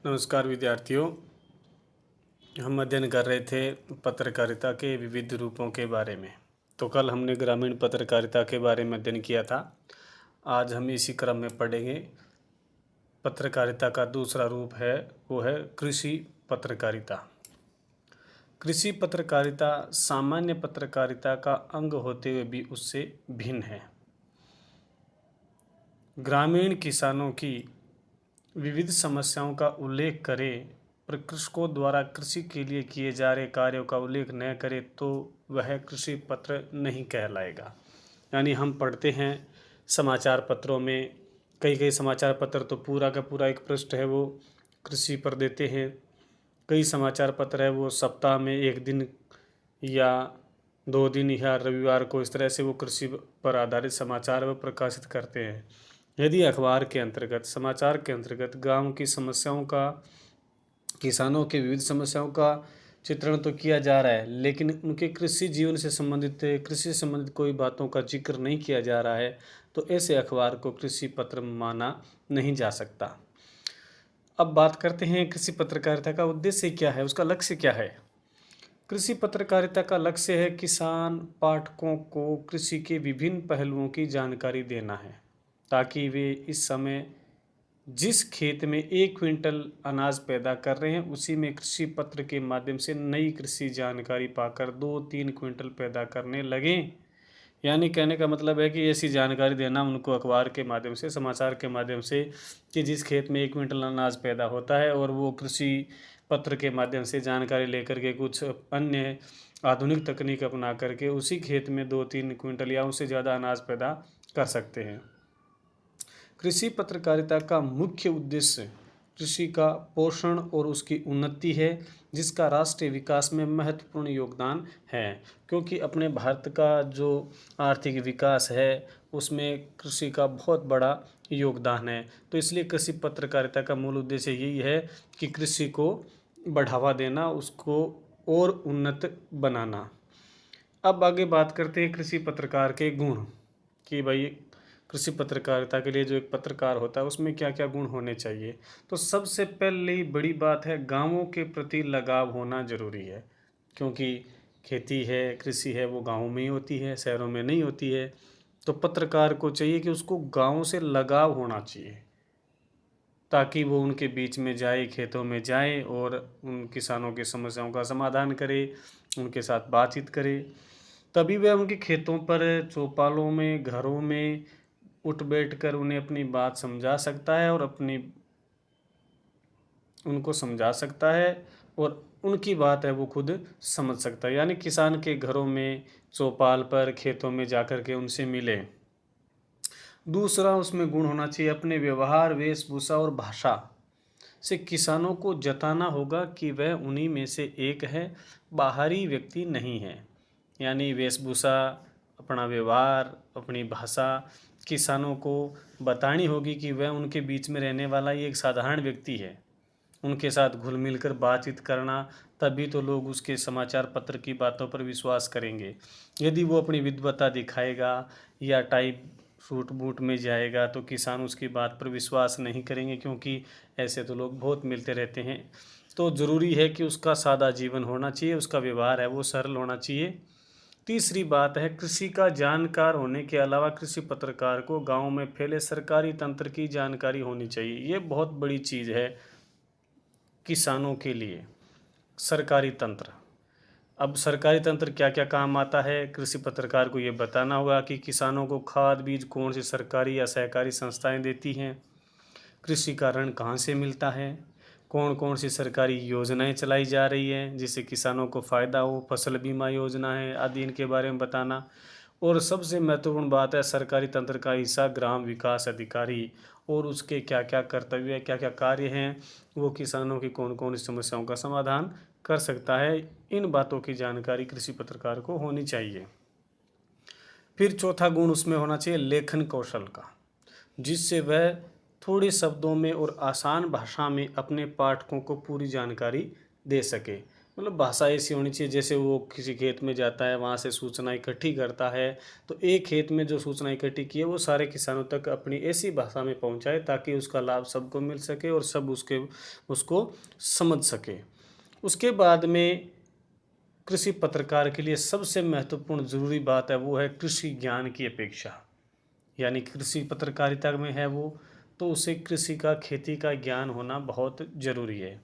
नमस्कार विद्यार्थियों। हम अध्ययन कर रहे थे पत्रकारिता के विविध रूपों के बारे में। तो कल हमने ग्रामीण पत्रकारिता के बारे में अध्ययन किया था। आज हम इसी क्रम में पढ़ेंगे। पत्रकारिता का दूसरा रूप है वो है कृषि पत्रकारिता। कृषि पत्रकारिता सामान्य पत्रकारिता का अंग होते हुए भी उससे भिन्न है। ग्रामीण किसानों की विविध समस्याओं का उल्लेख करें पर कृषकों द्वारा कृषि के लिए किए जा रहे कार्यों का उल्लेख न करे तो वह कृषि पत्र नहीं कहलाएगा। यानी हम पढ़ते हैं समाचार पत्रों में, कई कई समाचार पत्र तो पूरा का पूरा एक पृष्ठ है वो कृषि पर देते हैं। कई समाचार पत्र है वो सप्ताह में एक दिन या 2 दिन या रविवार को इस तरह से वो कृषि पर आधारित समाचार वो प्रकाशित करते हैं। यदि अखबार के अंतर्गत, समाचार के अंतर्गत गांव की समस्याओं का, किसानों के विविध समस्याओं का चित्रण तो किया जा रहा है, लेकिन उनके कृषि जीवन से संबंधित, कृषि से संबंधित कोई बातों का जिक्र नहीं किया जा रहा है, तो ऐसे अखबार को कृषि पत्र माना नहीं जा सकता। अब बात करते हैं कृषि पत्रकारिता का उद्देश्य क्या है, उसका लक्ष्य क्या है। कृषि पत्रकारिता का लक्ष्य है किसान पाठकों को कृषि के विभिन्न पहलुओं की जानकारी देना है, ताकि वे इस समय जिस खेत में 1 क्विंटल अनाज पैदा कर रहे हैं उसी में कृषि पत्र के माध्यम से नई कृषि जानकारी पाकर 2-3 क्विंटल पैदा करने लगें। यानी कहने का मतलब है कि ऐसी जानकारी देना उनको अखबार के माध्यम से, समाचार के माध्यम से, कि जिस खेत में 1 क्विंटल अनाज पैदा होता है और वो कृषि पत्र के माध्यम से जानकारी लेकर के कुछ अन्य आधुनिक तकनीक अपना करके उसी खेत में 2-3 क्विंटल या उससे ज़्यादा अनाज पैदा कर सकते हैं। कृषि पत्रकारिता का मुख्य उद्देश्य कृषि का पोषण और उसकी उन्नति है, जिसका राष्ट्रीय विकास में महत्वपूर्ण योगदान है। क्योंकि अपने भारत का जो आर्थिक विकास है उसमें कृषि का बहुत बड़ा योगदान है। तो इसलिए कृषि पत्रकारिता का मूल उद्देश्य यही है कि कृषि को बढ़ावा देना, उसको और उन्नत बनाना। अब आगे बात करते हैं कृषि पत्रकार के गुण, कि भाई कृषि पत्रकारिता के लिए जो एक पत्रकार होता है उसमें क्या क्या गुण होने चाहिए। तो सबसे पहले बड़ी बात है, गांवों के प्रति लगाव होना ज़रूरी है। क्योंकि खेती है, कृषि है, वो गाँव में ही होती है, शहरों में नहीं होती है। तो पत्रकार को चाहिए कि उसको गाँव से लगाव होना चाहिए, ताकि वो उनके बीच में जाए, खेतों में जाए और उन किसानों की समस्याओं का समाधान करे, उनके साथ बातचीत करे। तभी वह उनके खेतों पर, चौपालों में, घरों में उठ बैठ कर उन्हें अपनी बात समझा सकता है और उनको समझा सकता है और उनकी बात है वो खुद समझ सकता है। यानी किसान के घरों में, चौपाल पर, खेतों में जाकर के उनसे मिले। दूसरा उसमें गुण होना चाहिए अपने व्यवहार, वेशभूषा और भाषा से किसानों को जताना होगा कि वह उन्हीं में से एक है, बाहरी व्यक्ति नहीं है। यानी वेशभूषा, अपना व्यवहार, अपनी भाषा किसानों को बतानी होगी कि वह उनके बीच में रहने वाला ये एक साधारण व्यक्ति है। उनके साथ घुल मिल कर बातचीत करना, तभी तो लोग उसके समाचार पत्र की बातों पर विश्वास करेंगे। यदि वो अपनी विद्वता दिखाएगा या टाइप सूट बूट में जाएगा तो किसान उसकी बात पर विश्वास नहीं करेंगे, क्योंकि ऐसे तो लोग बहुत मिलते रहते हैं। तो ज़रूरी है कि उसका सादा जीवन होना चाहिए, उसका व्यवहार है वो सरल होना चाहिए। तीसरी बात है, कृषि का जानकार होने के अलावा कृषि पत्रकार को गांव में फैले सरकारी तंत्र की जानकारी होनी चाहिए। ये बहुत बड़ी चीज़ है किसानों के लिए, सरकारी तंत्र। अब सरकारी तंत्र क्या क्या काम आता है, कृषि पत्रकार को ये बताना होगा कि किसानों को खाद बीज कौन सी सरकारी या सहकारी संस्थाएं देती हैं, कृषि का ऋण कहाँ से मिलता है, कौन कौन सी सरकारी योजनाएं चलाई जा रही हैं जिससे किसानों को फ़ायदा हो, फसल बीमा योजना है आदि, इनके बारे में बताना। और सबसे महत्वपूर्ण बात है, सरकारी तंत्र का हिस्सा ग्राम विकास अधिकारी और उसके क्या क्या कर्तव्य, क्या क्या कार्य हैं, वो किसानों की कौन कौन सी समस्याओं का समाधान कर सकता है। इन बातों की जानकारी कृषि पत्रकार को होनी चाहिए। फिर चौथा गुण उसमें होना चाहिए लेखन कौशल का, जिससे वह थोड़े शब्दों में और आसान भाषा में अपने पाठकों को पूरी जानकारी दे सके। मतलब भाषा ऐसी होनी चाहिए जैसे वो किसी खेत में जाता है, वहाँ से सूचना इकट्ठी करता है, तो एक खेत में जो सूचना इकट्ठी की है वो सारे किसानों तक अपनी ऐसी भाषा में पहुँचाए ताकि उसका लाभ सबको मिल सके और सब उसको समझ सके। उसके बाद में कृषि पत्रकार के लिए सबसे महत्वपूर्ण ज़रूरी बात है वो है कृषि ज्ञान की अपेक्षा। यानी कृषि पत्रकारिता में है वो, तो उसे कृषि का, खेती का ज्ञान होना बहुत ज़रूरी है।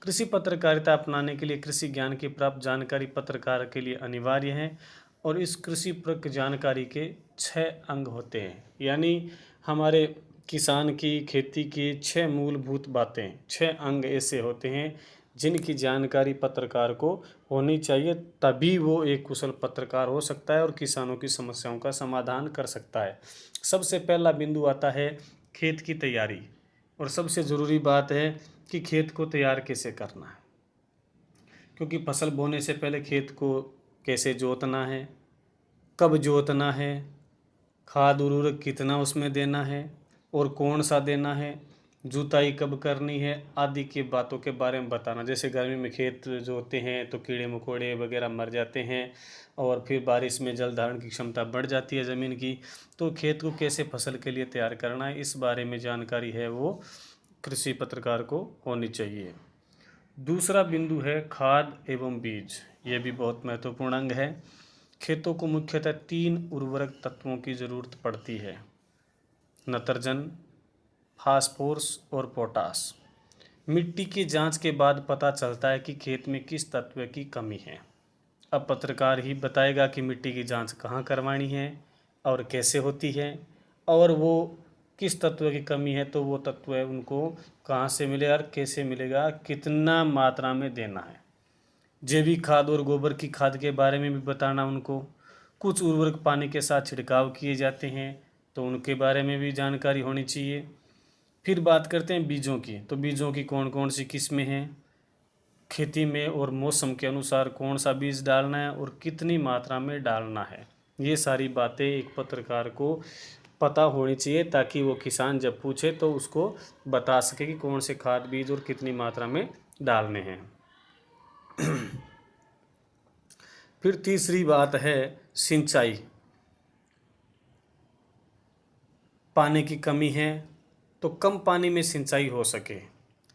कृषि पत्रकारिता अपनाने के लिए कृषि ज्ञान की प्राप्त जानकारी पत्रकार के लिए अनिवार्य है। और इस कृषि पर जानकारी के 6 अंग होते हैं। यानी हमारे किसान की खेती की 6 मूलभूत बातें, 6 अंग ऐसे होते हैं जिनकी जानकारी पत्रकार को होनी चाहिए, तभी वो एक कुशल पत्रकार हो सकता है और किसानों की समस्याओं का समाधान कर सकता है। सबसे पहला बिंदु आता है खेत की तैयारी। और सबसे ज़रूरी बात है कि खेत को तैयार कैसे करना है, क्योंकि फसल बोने से पहले खेत को कैसे जोतना है, कब जोतना है, खाद उर्वरक कितना उसमें देना है और कौन सा देना है, जुताई कब करनी है, आदि की बातों के बारे में बताना। जैसे गर्मी में खेत जोते हैं तो कीड़े मकोड़े वगैरह मर जाते हैं और फिर बारिश में जल धारण की क्षमता बढ़ जाती है ज़मीन की, तो खेत को कैसे फसल के लिए तैयार करना है इस बारे में जानकारी है वो कृषि पत्रकार को होनी चाहिए। दूसरा बिंदु है खाद एवं बीज। ये भी बहुत महत्वपूर्ण अंग है। खेतों को मुख्यतः 3 उर्वरक तत्वों की ज़रूरत पड़ती है: नत्रजन, फास्फोरस और पोटास। मिट्टी की जांच के बाद पता चलता है कि खेत में किस तत्व की कमी है। अब पत्रकार ही बताएगा कि मिट्टी की जांच कहाँ करवानी है और कैसे होती है, और वो किस तत्व की कमी है तो वो तत्व है उनको कहाँ से मिलेगा और कैसे मिलेगा, कितना मात्रा में देना है। जैविक खाद और गोबर की खाद के बारे में भी बताना उनको। कुछ उर्वरक पानी के साथ छिड़काव किए जाते हैं तो उनके बारे में भी जानकारी होनी चाहिए। फिर बात करते हैं बीजों की। तो बीजों की कौन कौन सी किस्में हैं, खेती में और मौसम के अनुसार कौन सा बीज डालना है और कितनी मात्रा में डालना है, ये सारी बातें एक पत्रकार को पता होनी चाहिए ताकि वो किसान जब पूछे तो उसको बता सके कि कौन से खाद बीज और कितनी मात्रा में डालने हैं। फिर तीसरी बात है सिंचाई। पानी की कमी है तो कम पानी में सिंचाई हो सके,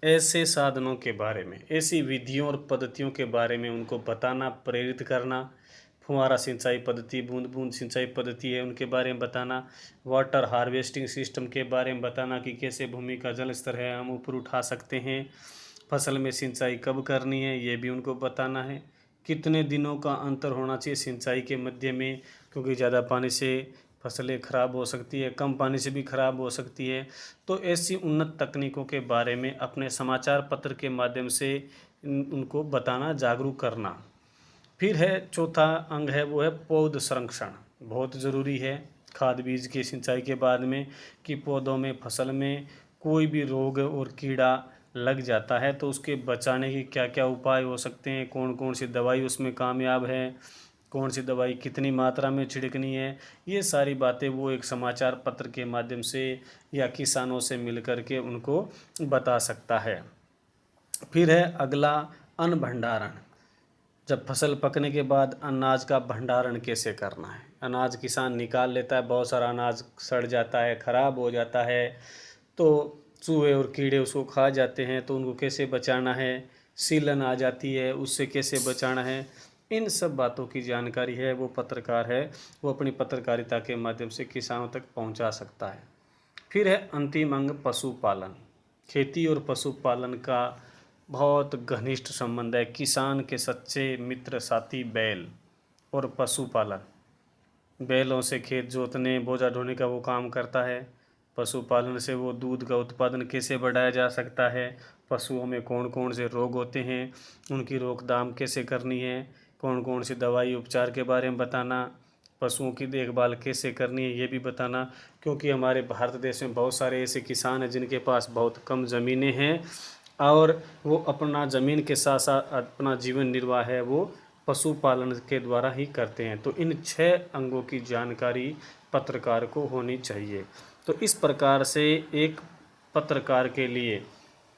ऐसे साधनों के बारे में, ऐसी विधियों और पद्धतियों के बारे में उनको बताना, प्रेरित करना। फुहारा सिंचाई पद्धति, बूंद बूंद सिंचाई पद्धति है, उनके बारे में बताना। वाटर हार्वेस्टिंग सिस्टम के बारे में बताना कि कैसे भूमि का जल स्तर है हम ऊपर उठा सकते हैं। फसल में सिंचाई कब करनी है ये भी उनको बताना है। कितने दिनों का अंतर होना चाहिए सिंचाई के मध्य में, क्योंकि ज़्यादा पानी से फसलें खराब हो सकती है, कम पानी से भी खराब हो सकती है। तो ऐसी उन्नत तकनीकों के बारे में अपने समाचार पत्र के माध्यम से उनको बताना, जागरूक करना। फिर है चौथा अंग है वो है पौध संरक्षण। बहुत ज़रूरी है खाद बीज की सिंचाई के बाद में कि पौधों में, फसल में कोई भी रोग और कीड़ा लग जाता है तो उसके बचाने के क्या क्या उपाय हो सकते हैं, कौन कौन सी दवाई उसमें कामयाब है, कौन सी दवाई कितनी मात्रा में छिड़कनी है, ये सारी बातें वो एक समाचार पत्र के माध्यम से या किसानों से मिल कर के उनको बता सकता है। फिर है अगला अन्न भंडारण। जब फसल पकने के बाद अनाज का भंडारण कैसे करना है। अनाज किसान निकाल लेता है, बहुत सारा अनाज सड़ जाता है, ख़राब हो जाता है, तो चूहे और कीड़े उसको खा जाते हैं, तो उनको कैसे बचाना है। सीलन आ जाती है, उससे कैसे बचाना है। इन सब बातों की जानकारी है वो पत्रकार है वो अपनी पत्रकारिता के माध्यम से किसानों तक पहुंचा सकता है। फिर है अंतिम अंग पशुपालन। खेती और पशुपालन का बहुत घनिष्ठ संबंध है। किसान के सच्चे मित्र साथी बैल और पशुपालन। बैलों से खेत जोतने, बोझा ढोने का वो काम करता है। पशुपालन से वो दूध का उत्पादन कैसे बढ़ाया जा सकता है, पशुओं में कौन कौन से रोग होते हैं, उनकी रोकथाम कैसे करनी है, कौन कौन सी दवाई उपचार के बारे में बताना, पशुओं की देखभाल कैसे करनी है ये भी बताना। क्योंकि हमारे भारत देश में बहुत सारे ऐसे किसान हैं जिनके पास बहुत कम ज़मीनें हैं और वो अपना ज़मीन के साथ साथ अपना जीवन निर्वाह है वो पशुपालन के द्वारा ही करते हैं। तो इन 6 अंगों की जानकारी पत्रकार को होनी चाहिए। तो इस प्रकार से एक पत्रकार के लिए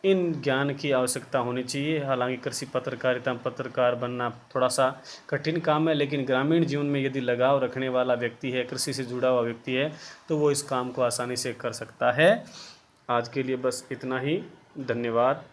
इन ज्ञान की आवश्यकता होनी चाहिए। हालांकि कृषि पत्रकारिता पत्रकार बनना थोड़ा सा कठिन काम है, लेकिन ग्रामीण जीवन में यदि लगाव रखने वाला व्यक्ति है, कृषि से जुड़ा हुआ व्यक्ति है, तो वो इस काम को आसानी से कर सकता है। आज के लिए बस इतना ही। धन्यवाद।